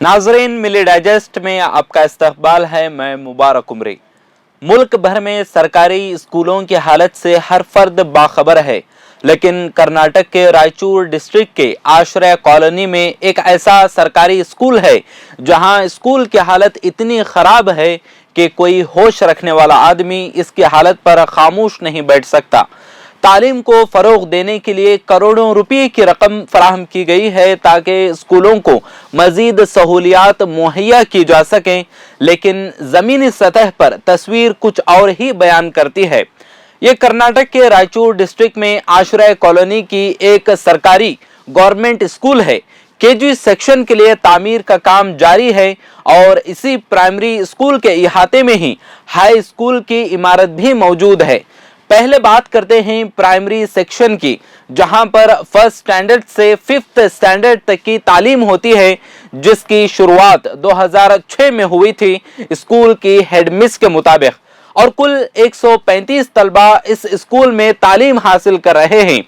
नाजरीन, मिली डाइजेस्ट में आपका इस्तकबाल है। मैं मुबारक उमरी। मुल्क भर में सरकारी स्कूलों की हालत से हर फर्द बाखबर है, लेकिन कर्नाटक के रायचूर डिस्ट्रिक्ट के आश्रय कॉलोनी में एक ऐसा सरकारी स्कूल है जहां स्कूल की हालत इतनी खराब है कि कोई होश रखने वाला आदमी इसकी हालत पर खामोश नहीं बैठ सकता। तालीम को फरोग देने के लिए करोड़ों रुपए की रकम फराहम की गई है ताकि स्कूलों को मजीद सहूलियात मुहैया की जा सकें, लेकिन जमीनी सतह पर तस्वीर कुछ और ही बयान करती है। ये कर्नाटक के रायचूर डिस्ट्रिक्ट में आश्रय कॉलोनी की एक सरकारी गवर्नमेंट स्कूल है। केजी सेक्शन के लिए तामीर का काम जारी है और इसी प्राइमरी स्कूल के इहाते में ही हाई स्कूल की इमारत भी मौजूद है। पहले बात करते हैं प्राइमरी सेक्शन की, जहां पर फर्स्ट स्टैंडर्ड से फिफ्थ स्टैंडर्ड तक की तालीम होती है, जिसकी शुरुआत 2006 में हुई थी स्कूल की हेडमिस के मुताबिक, और कुल 135 तलबा इस स्कूल में तालीम हासिल कर रहे हैं।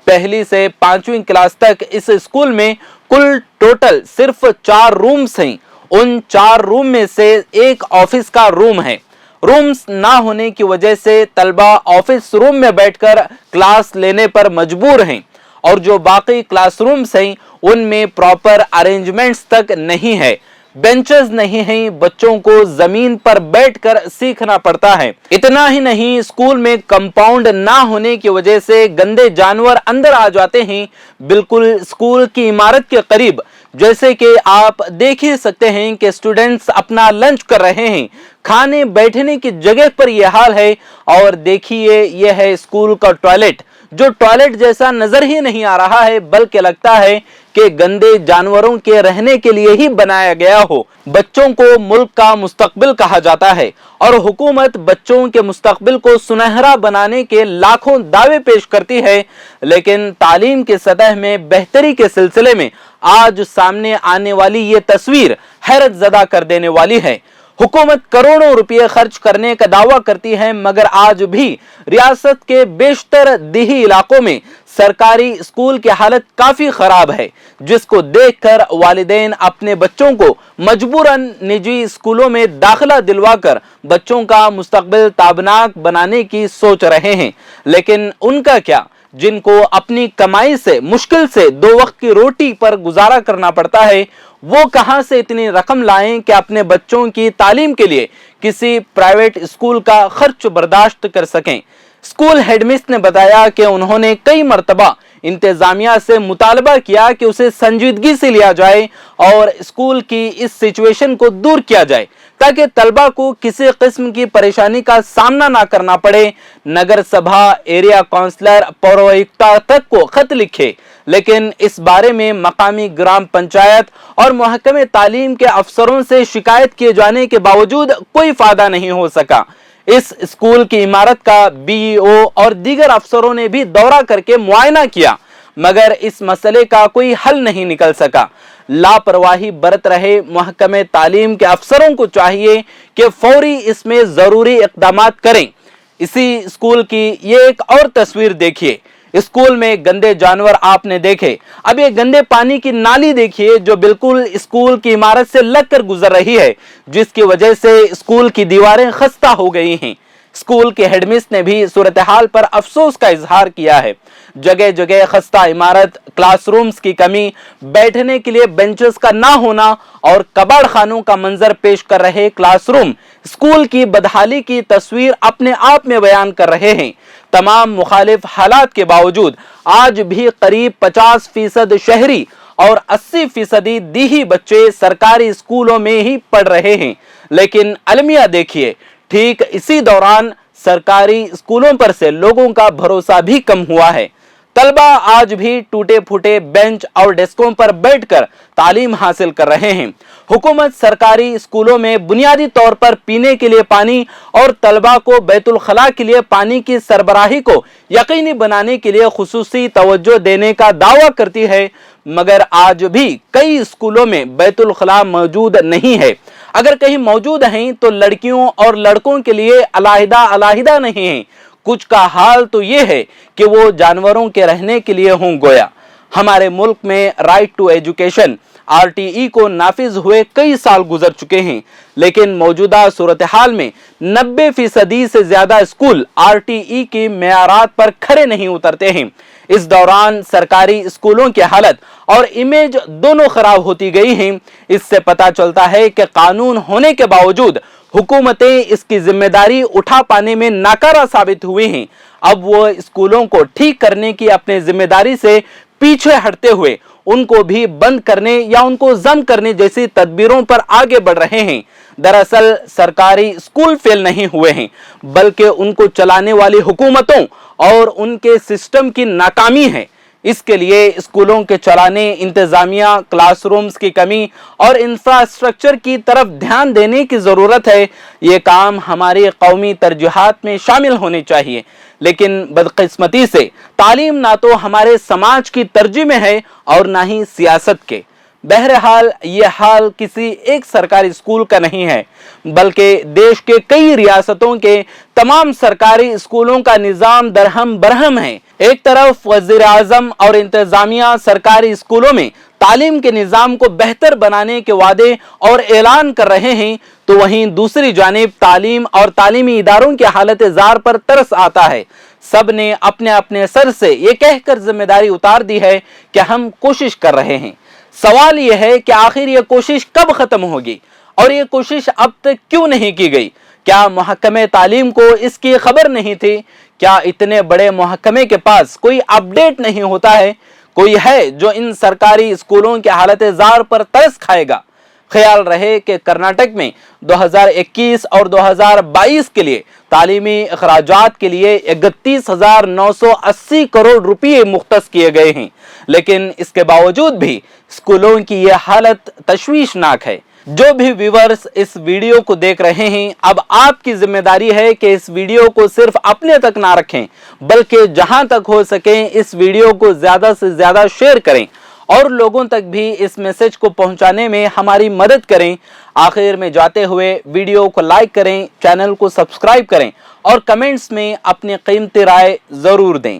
पहली से 5वीं क्लास तक इस स्कूल में कुल टोटल सिर्फ 4 रूम्स हैं। उन 4 रूम में से एक ऑफिस का रूम है। रूम्स ना होने की वजह से तलबा ऑफिस रूम में बैठकर क्लास लेने पर मजबूर हैं, और जो बाकी क्लासरूम्स हैं उनमें प्रॉपर अरेंजमेंट्स तक नहीं है, बेंचेस नहीं हैं, बच्चों को जमीन पर बैठकर सीखना पड़ता है। इतना ही नहीं, स्कूल में कंपाउंड ना होने की वजह से गंदे जानवर अंदर आ जाते हैं, बिल्कुल स्कूल की इमारत के करीब। जैसे कि आप देख ही सकते हैं कि स्टूडेंट्स अपना लंच कर रहे हैं, खाने बैठने की जगह पर यह हाल है। और देखिए, यह है स्कूल का टॉयलेट, जो टॉयलेट जैसा नजर ही नहीं आ रहा है, बल्कि लगता है कि गंदे जानवरों के रहने के लिए ही बनाया गया हो। बच्चों को मुल्क का मुस्तकबिल कहा जाता है और हुकूमत बच्चों के मुस्तकबिल को सुनहरा बनाने के लाखों दावे पेश करती है, लेकिन तालीम की सतह में बेहतरी के सिलसिले में आज सामने आने वाली ये तस्वीर हैरत ज़दा कर देने वाली है। हुकूमत करोड़ों रुपए खर्च करने का दावा करती है, मगर आज भी रियासत के बेशतर देही इलाकों में सरकारी स्कूल की हालत काफी खराब है, जिसको देखकर वालिदैन अपने बच्चों को मजबूरन निजी स्कूलों में दाखिला दिलवाकर बच्चों का मुस्तकबिल ताबनाक बनाने की सोच रहे हैं। लेकिन उनका क्या, जिनको अपनी कमाई से मुश्किल से 2 वक्त की रोटी पर गुजारा करना पड़ता है, वो कहां से इतनी रकम लाएं कि अपने बच्चों की तालीम के लिए किसी प्राइवेट स्कूल का खर्च बर्दाश्त कर सकें। स्कूल हेडमिस ने बताया कि उन्होंने कई मर्तबा इंतजामिया से मुतालबा किया कि उसे संजीदगी से लिया जाए और स्कूल की इस सिचुएशन को दूर किया जाए, ताकि तलबा को किसी किस्म की परेशानी का सामना ना करना पड़े। नगर सभा, एरिया काउंसलर, पौरायुक्ता तक को खत लिखे, लेकिन इस बारे में मकामी ग्राम पंचायत और महकमे तालीम के अफसरों से शिकायत किए जाने के बावजूद कोई फायदा नहीं हो सका। इस स्कूल की इमारत का बीईओ और दीगर अफसरों ने भी दौरा करके मुआयना किया, मगर इस मसले का कोई हल नहीं निकल सका। लापरवाही बरत रहे महकमे तालीम के अफसरों को चाहिए कि फौरी इसमें जरूरी इक़दामात करें। इसी स्कूल की ये एक और तस्वीर देखिए। स्कूल में गंदे जानवर आपने देखे, अब ये गंदे पानी की नाली देखिए जो बिल्कुल स्कूल की इमारत से लगकर गुजर रही है, जिसकी वजह से स्कूल की दीवारें खस्ता हो गई हैं। स्कूल के हेडमिस ने भी सूरत हाल पर अफसोस का इजहार किया है। जगह जगह खस्ता इमारत, क्लासरूम्स की कमी, बैठने के लिए बेंचेस का ना होना और कबाड़ खानों का मंजर पेश कर रहे क्लासरूम स्कूल की बदहाली की तस्वीर अपने आप में बयान कर रहे हैं। तमाम मुखालिफ हालात के बावजूद आज भी करीब 50% शहरी और 80% देही बच्चे सरकारी स्कूलों में ही पढ़ रहे हैं। लेकिन अलमिया देखिए, ठीक इसी दौरान सरकारी स्कूलों पर से लोगों का भरोसा भी कम हुआ है। तलबा आज भी टूटे फूटे बेंच और डेस्कों पर बैठकर तालीम हासिल कर रहे हैं। हुकूमत सरकारी स्कूलों में बुनियादी तौर पर पीने के लिए पानी और तलबा को बैतुल खला के लिए पानी की सरबराही को यकीनी बनाने के लिए खुसूसी तवज्जो देने का दावा करती है, मगर आज भी कई स्कूलों में बैतुल खला मौजूद नहीं है। अगर कहीं मौजूद हैं तो लड़कियों और लड़कों के लिए अलहदा अलहदा नहीं है। कुछ का हाल तो ये है कि वो जानवरों के रहने के लिए हों गोया। हमारे मुल्क में राइट टू एजुकेशन RTE को नाफिज हुए कई साल गुजर चुके हैं, लेकिन मौजूदा सूरत हाल में 90% से ज्यादा स्कूल RTE की मेयारात पर खरे नहीं उतरते हैं। इस दौरान सरकारी स्कूलों की हालत और इमेज दोनों खराब होती गई हैं। इससे पता चलता है कि कानून होने के बावजूद हुकूमतें इसकी जिम्मेदारी उठा पाने में नाकारा साबित हुई हैं। अब वो स्कूलों को ठीक करने की अपनी जिम्मेदारी से पीछे हटते हुए उनको भी बंद करने या उनको जम करने जैसी तदबीरों पर आगे बढ़ रहे हैं। दरअसल सरकारी स्कूल फेल नहीं हुए हैं, बल्कि उनको चलाने वाली हुकूमतों और उनके सिस्टम की नाकामी है। इसके लिए स्कूलों के चलाने, इंतजामिया, क्लासरूम्स की कमी और इंफ्रास्ट्रक्चर की तरफ ध्यान देने की ज़रूरत है। ये काम हमारी कौमी तरजीहात में शामिल होने चाहिए, लेकिन बदकिस्मती से तालीम ना तो हमारे समाज की तरजीह में है और ना ही सियासत के। बहरहाल ये हाल किसी एक सरकारी स्कूल का नहीं है, बल्कि देश के कई रियासतों के तमाम सरकारी स्कूलों का निजाम दरहम बरहम है। एक तरफ वज़ीर आज़म और इंतजामिया सरकारी स्कूलों में तालीम के निजाम को बेहतर बनाने के वादे और ऐलान कर रहे हैं, तो वहीं दूसरी जानिब तालीम और तालीमी इदारों की हालत ज़ार पर तरस आता है। सब ने अपने अपने सर से ये कहकर जिम्मेदारी उतार दी है कि हम कोशिश कर रहे हैं। सवाल यह है कि आखिर ये कोशिश कब खत्म होगी और ये कोशिश अब तक क्यों नहीं की गई? क्या महकमे तालीम को इसकी खबर नहीं थी? क्या इतने बड़े महकमे के पास कोई अपडेट नहीं होता है? कोई है जो इन सरकारी स्कूलों की हालत ज़ार पर तरस खाएगा? ख्याल रहे कि कर्नाटक में 2021 और 2022 के लिए तालीमी अखराजात के लिए 31,980 करोड़ रुपये मुख्तस किए गए हैं, लेकिन इसके बावजूद भी स्कूलों की यह हालत तशवीशनाक है। जो भी व्यूअर्स इस वीडियो को देख रहे हैं, अब आपकी जिम्मेदारी है कि इस वीडियो को सिर्फ अपने तक ना रखें, बल्कि जहां तक हो सके इस वीडियो को ज्यादा से ज्यादा शेयर करें और लोगों तक भी इस मैसेज को पहुंचाने में हमारी मदद करें। आखिर में जाते हुए वीडियो को लाइक करें, चैनल को सब्सक्राइब करें और कमेंट्स में अपनी कीमती राय जरूर दें।